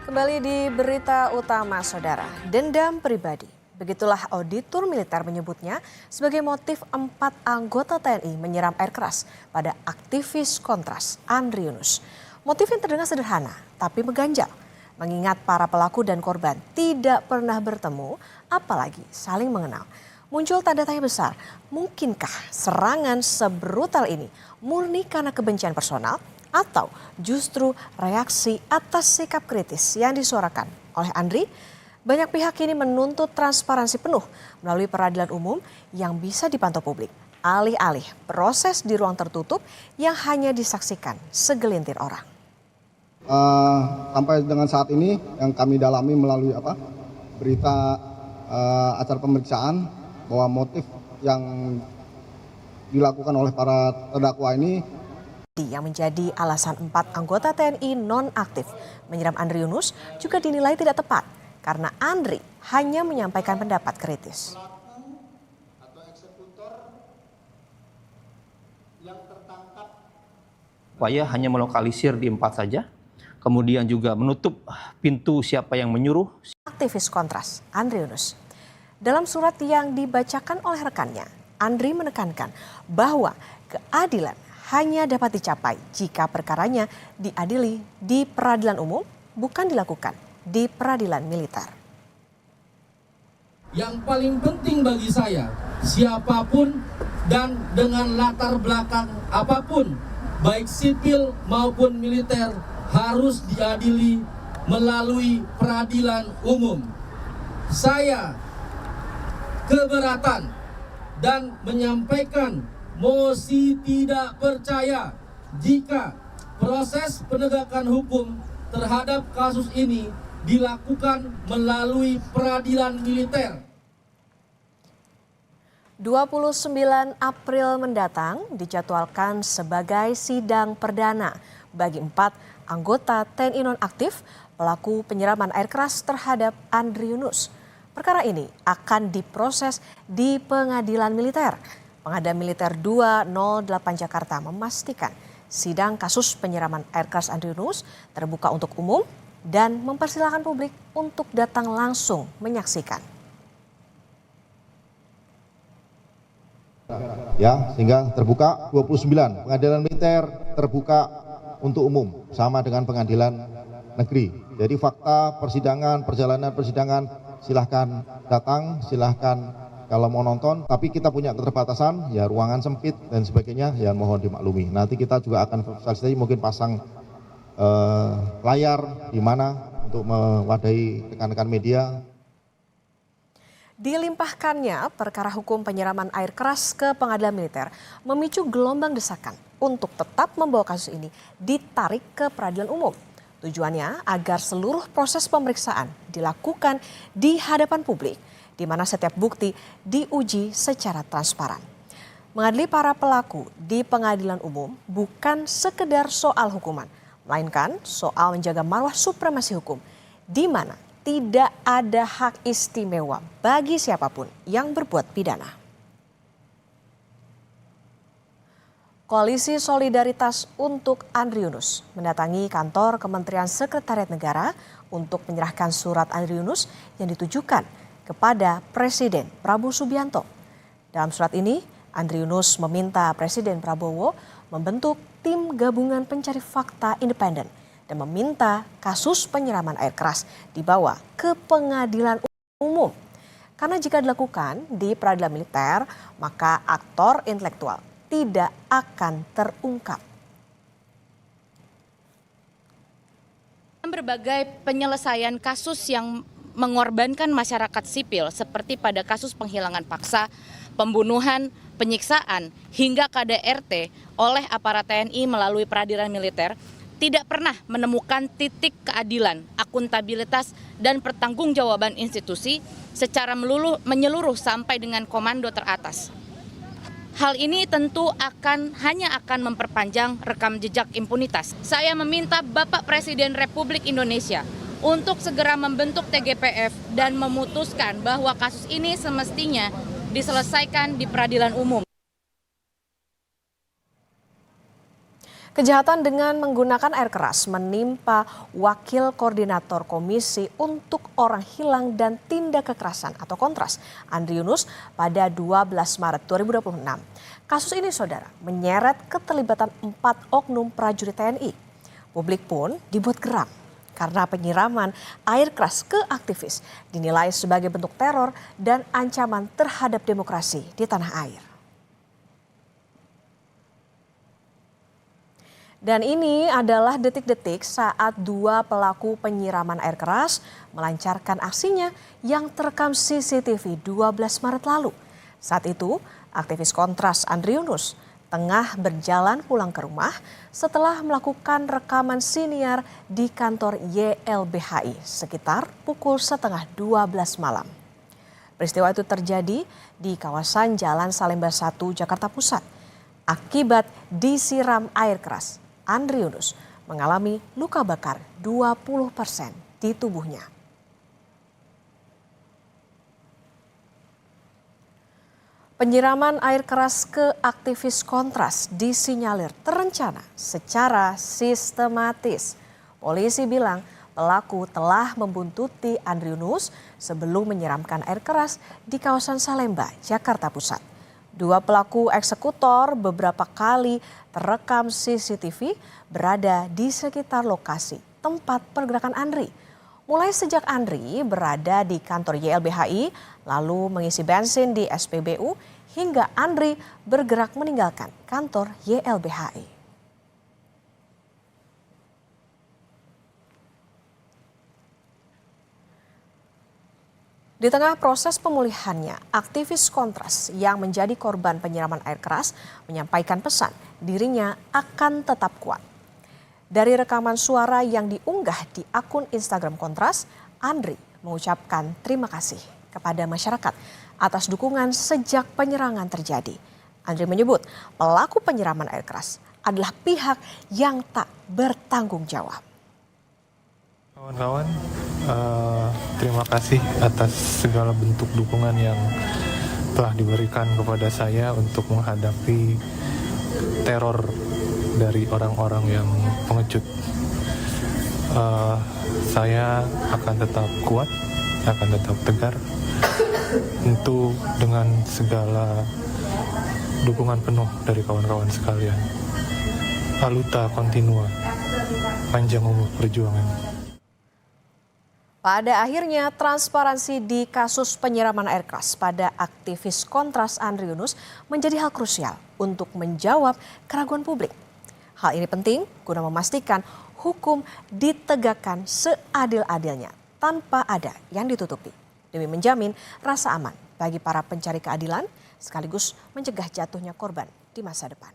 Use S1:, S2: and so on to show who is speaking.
S1: Kembali di berita utama, saudara. Dendam pribadi. Begitulah auditor militer menyebutnya sebagai motif 4 anggota TNI menyiram air keras pada aktivis Kontras, Andri Yunus. Motif yang terdengar sederhana, tapi mengganjal. Mengingat para pelaku dan korban tidak pernah bertemu, apalagi saling mengenal. Muncul tanda tanya besar, mungkinkah serangan sebrutal ini murni karena kebencian personal atau justru reaksi atas sikap kritis yang disuarakan oleh Andri? Banyak pihak kini menuntut transparansi penuh melalui peradilan umum yang bisa dipantau publik. Alih-alih proses di ruang tertutup yang hanya disaksikan segelintir orang.
S2: Sampai dengan saat ini yang kami dalami melalui berita acara pemeriksaan bahwa motif yang dilakukan oleh para terdakwa ini
S1: yang menjadi alasan 4 anggota TNI non-aktif menyiram Andri Yunus juga dinilai tidak tepat karena Andri hanya menyampaikan pendapat kritis.
S3: Upaya hanya melokalisir di 4 saja, kemudian juga menutup pintu siapa yang menyuruh.
S1: Aktivis Kontras, Andri Yunus. Dalam surat yang dibacakan oleh rekannya, Andri menekankan bahwa keadilan hanya dapat dicapai jika perkaranya diadili di peradilan umum, bukan dilakukan di peradilan militer.
S4: Yang paling penting bagi saya, siapapun dan dengan latar belakang apapun, baik sipil maupun militer, harus diadili melalui peradilan umum. Saya keberatan dan menyampaikan mosi tidak percaya jika proses penegakan hukum terhadap kasus ini dilakukan melalui peradilan militer.
S1: 29 April mendatang dijadwalkan sebagai sidang perdana bagi 4 anggota TNI nonaktif pelaku penyiraman air keras terhadap Andri Yunus. Perkara ini akan diproses di pengadilan militer. Pengadilan Militer 208 Jakarta memastikan sidang kasus penyiraman air keras Andri Yunus terbuka untuk umum dan mempersilahkan publik untuk datang langsung menyaksikan.
S5: Ya, sehingga terbuka 29. Pengadilan militer terbuka untuk umum sama dengan pengadilan negeri. Jadi fakta persidangan, perjalanan persidangan silahkan datang, silahkan kalau mau nonton, tapi kita punya keterbatasan, ya ruangan sempit dan sebagainya, ya mohon dimaklumi. Nanti kita juga akan fasilitasi mungkin pasang layar di mana untuk mewadahi rekan-rekan media.
S1: Dilimpahkannya perkara hukum penyiraman air keras ke pengadilan militer memicu gelombang desakan untuk tetap membawa kasus ini ditarik ke peradilan umum. Tujuannya agar seluruh proses pemeriksaan dilakukan di hadapan publik, di mana setiap bukti diuji secara transparan. Mengadili para pelaku di pengadilan umum bukan sekedar soal hukuman, melainkan soal menjaga marwah supremasi hukum, di mana tidak ada hak istimewa bagi siapapun yang berbuat pidana. Koalisi Solidaritas untuk Andri Yunus mendatangi kantor Kementerian Sekretariat Negara untuk menyerahkan surat Andri Yunus yang ditujukan kepada Presiden Prabowo Subianto. Dalam surat ini, Andri Yunus meminta Presiden Prabowo membentuk tim gabungan pencari fakta independen dan meminta kasus penyiraman air keras dibawa ke pengadilan umum. Karena jika dilakukan di peradilan militer, maka aktor intelektual tidak akan terungkap.
S6: Berbagai penyelesaian kasus yang mengorbankan masyarakat sipil seperti pada kasus penghilangan paksa, pembunuhan, penyiksaan, hingga KDRT oleh aparat TNI melalui peradilan militer tidak pernah menemukan titik keadilan, akuntabilitas, dan pertanggungjawaban institusi secara menyeluruh sampai dengan komando teratas. Hal ini tentu hanya akan memperpanjang rekam jejak impunitas. Saya meminta Bapak Presiden Republik Indonesia untuk segera membentuk TGPF dan memutuskan bahwa kasus ini semestinya diselesaikan di peradilan umum.
S1: Kejahatan dengan menggunakan air keras menimpa Wakil Koordinator Komisi untuk Orang Hilang dan Tindak Kekerasan atau Kontras, Andri Yunus, pada 12 Maret 2026. Kasus ini, saudara, menyeret keterlibatan 4 oknum prajurit TNI. Publik pun dibuat geram karena penyiraman air keras ke aktivis dinilai sebagai bentuk teror dan ancaman terhadap demokrasi di tanah air. Dan ini adalah detik-detik saat 2 pelaku penyiraman air keras melancarkan aksinya yang terekam CCTV 12 Maret lalu. Saat itu, aktivis Kontras Andri Yunus tengah berjalan pulang ke rumah setelah melakukan rekaman siniar di kantor YLBHI sekitar pukul setengah 12 malam. Peristiwa itu terjadi di kawasan Jalan Salemba 1, Jakarta Pusat. Akibat disiram air keras, Andri Yunus mengalami luka bakar 20% di tubuhnya. Penyiraman air keras ke aktivis Kontras disinyalir terencana secara sistematis. Polisi bilang pelaku telah membuntuti Andri Yunus sebelum menyiramkan air keras di kawasan Salemba, Jakarta Pusat. 2 pelaku eksekutor beberapa kali terekam CCTV berada di sekitar lokasi tempat pergerakan Andri. Mulai sejak Andri berada di kantor YLBHI, lalu mengisi bensin di SPBU, hingga Andri bergerak meninggalkan kantor YLBHI. Di tengah proses pemulihannya, aktivis Kontras yang menjadi korban penyiraman air keras menyampaikan pesan dirinya akan tetap kuat. Dari rekaman suara yang diunggah di akun Instagram Kontras, Andri mengucapkan terima kasih kepada masyarakat atas dukungan sejak penyerangan terjadi. Andri menyebut pelaku penyiraman air keras adalah pihak yang tak bertanggung jawab.
S7: Kawan-kawan, terima kasih atas segala bentuk dukungan yang telah diberikan kepada saya untuk menghadapi teror dari orang-orang yang pengecut. Saya akan tetap kuat, akan tetap tegar, tentu dengan segala dukungan penuh dari kawan-kawan sekalian. Aluta continua, panjang umur perjuangan.
S1: Pada akhirnya, transparansi di kasus penyiraman air keras pada aktivis Kontras Andri Yunus menjadi hal krusial untuk menjawab keraguan publik. Hal ini penting guna memastikan hukum ditegakkan seadil-adilnya tanpa ada yang ditutupi, demi menjamin rasa aman bagi para pencari keadilan sekaligus mencegah jatuhnya korban di masa depan.